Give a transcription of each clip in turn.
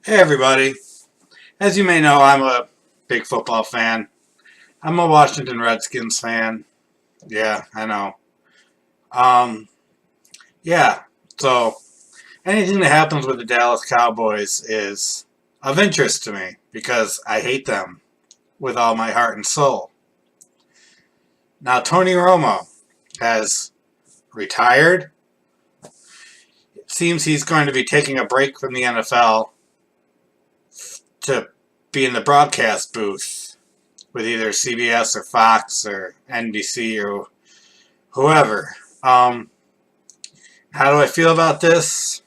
Hey everybody. As you may know, I'm a big football fan. I'm a Washington Redskins fan. Yeah, I know. Um, yeah. So anything that happens with the Dallas Cowboys is of interest to me because I hate them with all my heart and soul. Now Tony Romo has retired. It seems he's going to be taking a break from the NFL to be in the broadcast booth with either CBS or Fox or NBC or whoever. How do I feel about this?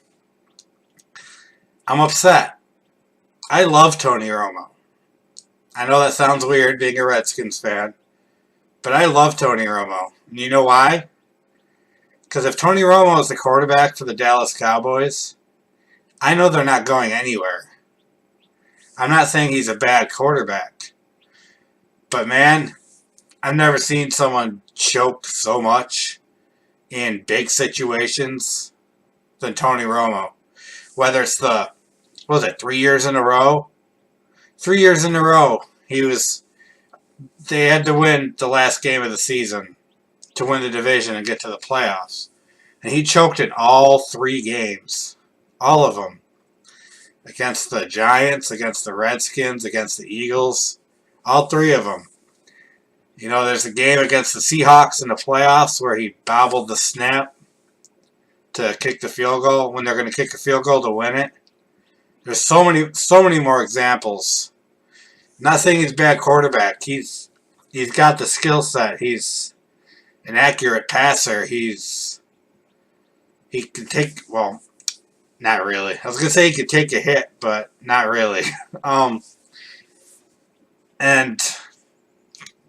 I'm upset. I love Tony Romo. I know that sounds weird being a Redskins fan, but I love Tony Romo. And you know why? Because if Tony Romo is the quarterback for the Dallas Cowboys, I know they're not going anywhere. I'm not saying he's a bad quarterback, but man, I've never seen someone choke so much in big situations than Tony Romo. Whether it's what was it, 3 years in a row? 3 years in a row, they had to win the last game of the season to win the division and get to the playoffs. And he choked in all 3 games. All of them. Against the Giants, against the Redskins, against the Eagles. All 3 of them. You know, there's a game against the Seahawks in the playoffs where he bobbled the snap to kick the field goal when they're going to kick a field goal to win it. There's so many more examples. Not saying he's a bad quarterback. He's got the skill set. He's an accurate passer. He can take, well, not really. I was gonna say he could take a hit, but not really. And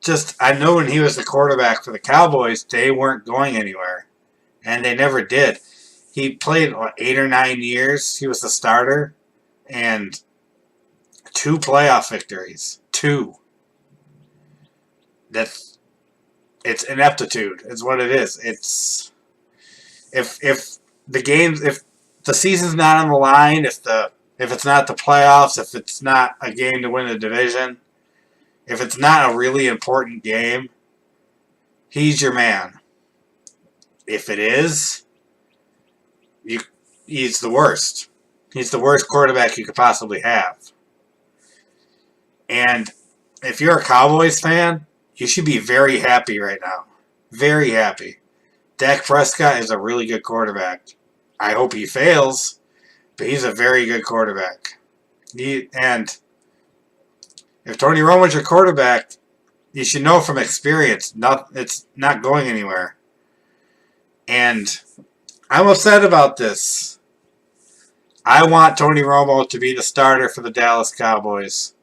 just I know when he was the quarterback for the Cowboys, they weren't going anywhere, and they never did. He played 8 or 9 years. He was the starter, and 2 playoff victories. 2. It's ineptitude. It's what it is. It's if the season's not on the line, if it's not the playoffs, if it's not a game to win the division, if it's not a really important game, he's your man. If it is, he's the worst. He's the worst quarterback you could possibly have. And if you're a Cowboys fan, you should be very happy right now. Very happy. Dak Prescott is a really good quarterback. I hope he fails, but he's a very good quarterback. And if Tony Romo's your quarterback, you should know from experience, it's not going anywhere. And I'm upset about this. I want Tony Romo to be the starter for the Dallas Cowboys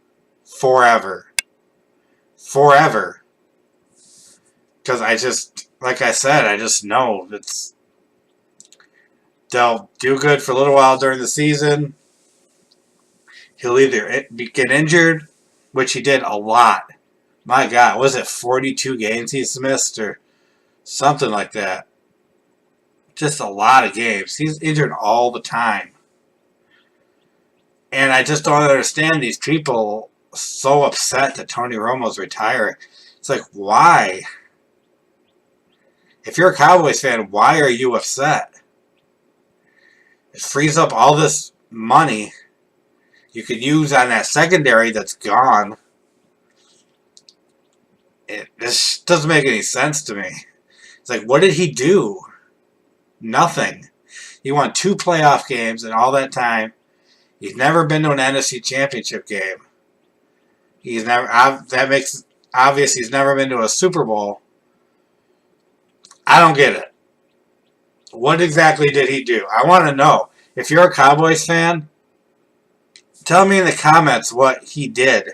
forever. Forever. Because like I said, I just know they'll do good for a little while during the season. He'll either get injured, which he did a lot. My God, was it 42 games he's missed or something like that? Just a lot of games. He's injured all the time. And I just don't understand these people so upset that Tony Romo's retiring. It's like, why? If you're a Cowboys fan, why are you upset? It frees up all this money you could use on that secondary that's gone. This doesn't make any sense to me. It's like, what did he do? Nothing. He won 2 playoff games in all that time. He's never been to an NFC Championship game. That makes obvious he's never been to a Super Bowl. I don't get it. What exactly did he do? I want to know. If you're a Cowboys fan, tell me in the comments what he did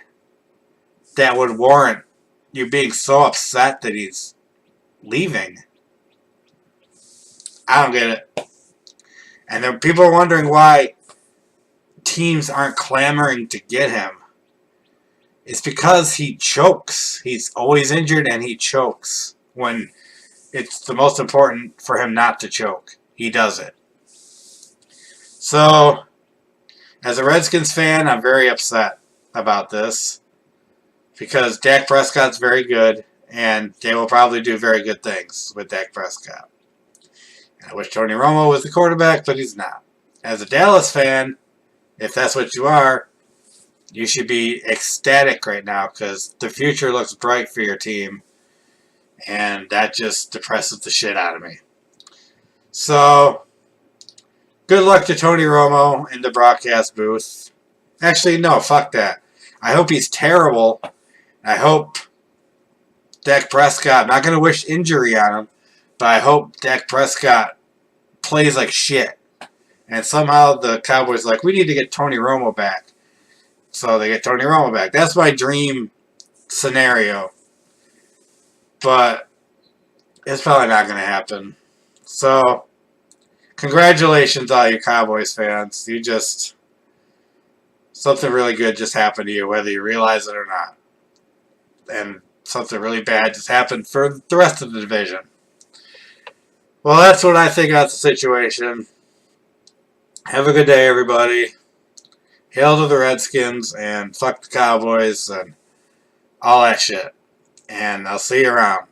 that would warrant you being so upset that he's leaving. I don't get it. And then people are wondering why teams aren't clamoring to get him. It's because he chokes. He's always injured and he chokes when it's the most important for him not to choke. He does it. So, As a Redskins fan, I'm very upset about this because Dak Prescott's very good, and they will probably do very good things with Dak Prescott. I wish Tony Romo was the quarterback, but he's not. As a Dallas fan, if that's what you are, you should be ecstatic right now because the future looks bright for your team, and that just depresses the shit out of me. So, good luck to Tony Romo in the broadcast booth. Actually, no, fuck that. I hope he's terrible. I hope Dak Prescott, I'm not going to wish injury on him, but I hope Dak Prescott plays like shit. And somehow the Cowboys are like, we need to get Tony Romo back. So they get Tony Romo back. That's my dream scenario. But it's probably not going to happen. So, congratulations, all you Cowboys fans. You just... something really good just happened to you, whether you realize it or not. And something really bad just happened for the rest of the division. Well, that's what I think about the situation. Have a good day, everybody. Hail to the Redskins, and fuck the Cowboys, and all that shit. And I'll see you around.